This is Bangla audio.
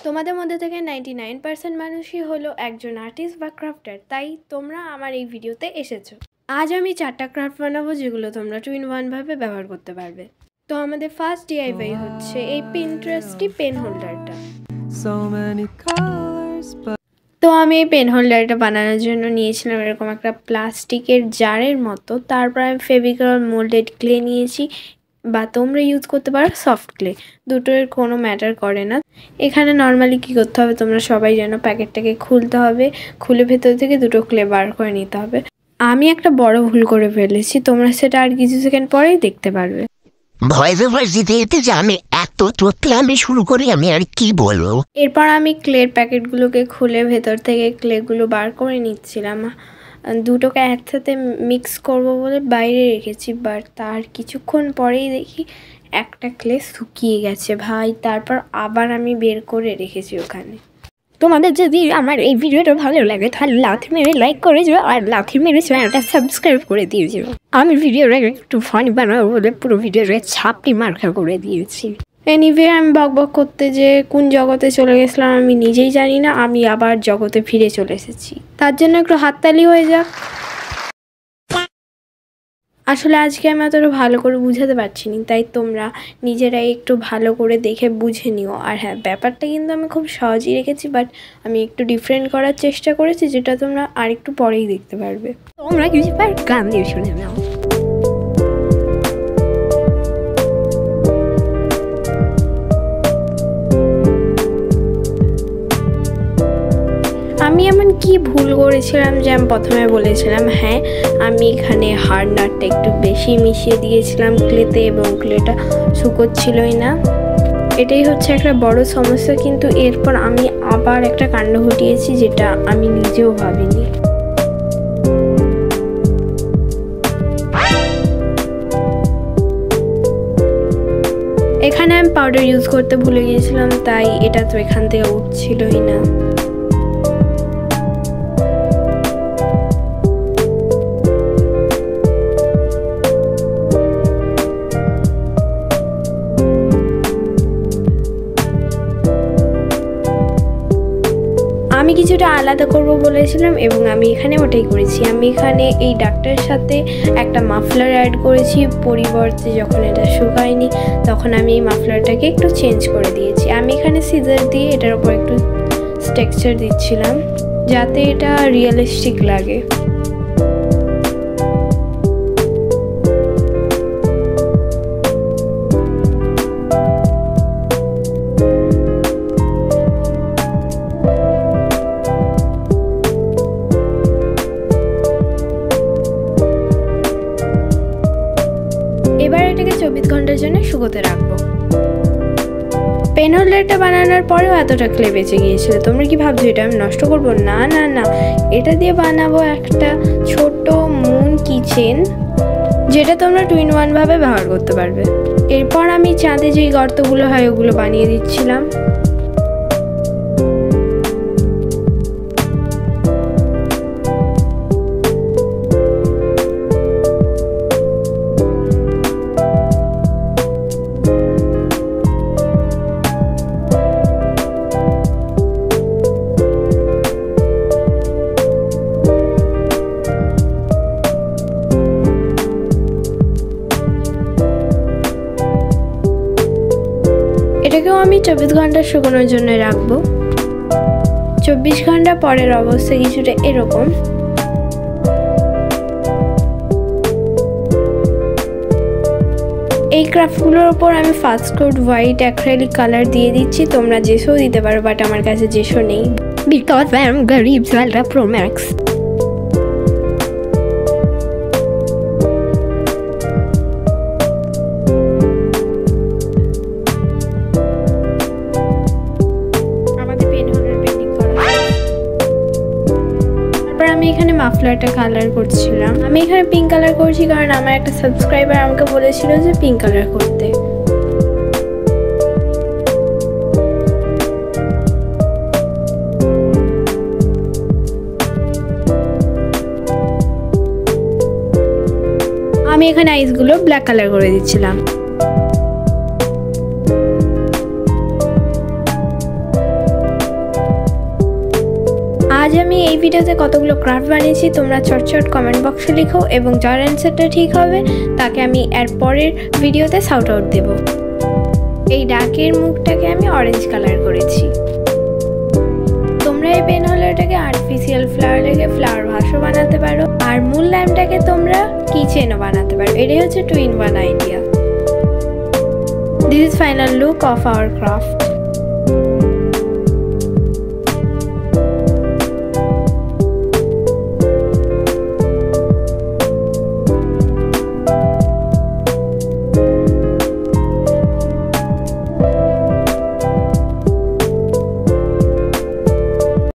তোমাদের মধ্যে থেকে 99% মানুষই হলো একজন আর্টিস্ট বা ক্রাফটার, তাই তোমরা আমার এই ভিডিওতে এসেছো। আজ আমি 4টা ক্রাফট বানাবো যেগুলো তোমরা 2-in-1 ভাবে ব্যবহার করতে পারবে। তো আমাদের ফার্স্ট ডিআইওয়াই হচ্ছে এই পিন্টারেস্টি পেন হোল্ডারটা। তো আমি এই পেন হোল্ডারটা বানানোর জন্য নিয়েছিলাম এরকম একটা প্লাস্টিকের জারের মতো। তারপর আমি ফেভিকল মোল্ডেড ক্লে নিয়েছি, বা তোমরা ইউজ করতে পারো সফট ক্লে, দুটোর কোনো ম্যাটার করে না। এখানে নর্মালি কী করতে হবে তোমরা সবাই জানো, প্যাকেটটাকে খুলতে হবে, খুলে ভেতর থেকে দুটো ক্লে বার করে নিতে হবে। আমি একটা বড় ভুল করে ফেলেছি, তোমরা সেটা আর কিছু সেকেন্ড পরেই দেখতে পারবে। আমি শুরু করি, আমি আর কি বলবো। এরপর আমি ক্লের প্যাকেটগুলোকে খুলে ভেতর থেকে ক্লেগুলো বার করে নিচ্ছিলাম। দুটোকে একসাথে মিক্স করব বলে বাইরে রেখেছি, বাট তার কিছুক্ষণ পরেই দেখি একটা ক্লে শুকিয়ে গেছে ভাই। তারপর আবার আমি বের করে রেখেছি ওখানে। তোমাদের যদি আমার এই ভিডিওটা ভালো লাগে তাহলে লাথি মেরে লাইক করে দিও, আর লাথি মেরে চ্যানেলটা সাবস্ক্রাইব করে দিয়েছিল। আমি ভিডিওটা একটু ফানি বানাবো বলে পুরো ভিডিওটা ছাপটি মার্কা করে দিয়েছি। এনিওয়ে, আমি বকবক করতে যে কোন জগতে চলে গেছিলাম আমি নিজেই জানি না। আমি আবার জগতে ফিরে চলে এসেছি, তার জন্য একটু হাততালি হয়ে যাক। আসলে আজকে আমি অতটা ভালো করে বুঝাতে পারছি না, তাই তোমরা নিজেরাই একটু ভালো করে দেখে বুঝে নিও। আর হ্যাঁ, ব্যাপারটা কিন্তু আমি খুব সহজেই রেখেছি, বাট আমি একটু ডিফারেন্ট করার চেষ্টা করেছি, যেটা তোমরা আর একটু পরেই দেখতে পারবে। তোমরা কিছু গান দিয়ে শুনে নাও। আমি এমন কি ভুল করেছিলাম যে আমি প্রথমে বলেছিলাম, হ্যাঁ আমি এখানে হার্ড নাটটা একটু বেশি মিশিয়ে দিয়েছিলাম ক্লেতে, এবং ক্লেটা শুকোচ্ছিলই না। এটাই হচ্ছে একটা বড় সমস্যা। কিন্তু এরপর আমি আবার একটা কাণ্ড ঘটিয়েছি যেটা আমি নিজেও ভাবিনি। এখানে আমি পাউডার ইউজ করতে ভুলে গিয়েছিলাম, তাই এটা তো এখান থেকে উঠছিলই না। আমি কিছুটা আলাদা করব বলেছিলাম এবং আমি এখানে ওটাই করেছি। আমি এখানে এই ডাক্তারের সাথে একটা মাফলার অ্যাড করেছি, পরিবর্তে যখন এটা শুকায়নি তখন আমি এই মাফলারটাকে একটু চেঞ্জ করে দিয়েছি। আমি এখানে সিজার দিয়ে এটার উপর একটু টেক্সচার দিচ্ছিলাম যাতে এটা রিয়েলিস্টিক লাগে। এবার এটাকে 24 ঘন্টার জন্য শুকোতে রাখবো। পেন হোল্ডারটা বানানোর পরেও এতটা ক্লে বেঁচে গিয়েছিল। তোমরা কি ভাবছো এটা আমি নষ্ট করবো? না না না, এটা দিয়ে বানাবো একটা ছোট মুন কিচেন, যেটা তোমরা 2-in-1 ভাবে ব্যবহার করতে পারবে। এরপর আমি চাঁদে যেই গর্তগুলো হয় ওগুলো বানিয়ে দিচ্ছিলাম। এটাকেও আমি 24 ঘন্টা শুকানোর জন্য রাখবো। 24 ঘন্টা পরের অবস্থা কিছুটা এরকম। এই ক্রাফটগুলোর ওপর আমি fast code white acrylic colour দিয়ে দিচ্ছি। তোমরা জেসও দিতে পারো, বাট আমার কাছে জেসও নেই। Because I am Garib's Ultra Pro Max. আমি এখানে মাফলারটা কালার করছিলাম। আমি এখানে পিঙ্ক কালার করছি কারণ আমার একটা সাবস্ক্রাইবার আমাকে বলেছিল যে পিঙ্ক কালার করতে। আমি এখানে আইসগুলো ব্ল্যাক কালার করে দিচ্ছিলাম। আমি এই ভিডিওতে কতগুলো ক্রাফট বানিয়েছি তোমরা চটচট কমেন্ট বক্সে লিখো, এবং যার অ্যান্সারটা ঠিক হবে তাকে আমি এর পরের ভিডিওতে শাউট আউট দেবো। এই ডাকের মুখটাকে আমি অরেঞ্জ কালার করেছি। তোমরা এই পেন হোল্ডারটাকে আর্টিফিশিয়াল ফ্লাওয়ার লেগে ফ্লাওয়ার ভাসও বানাতে পারো, আর মূল ল্যাম্পটাকে তোমরা কিচেনও বানাতে পারো। এটাই হচ্ছে 2 in 1 idea. This is final look of our craft.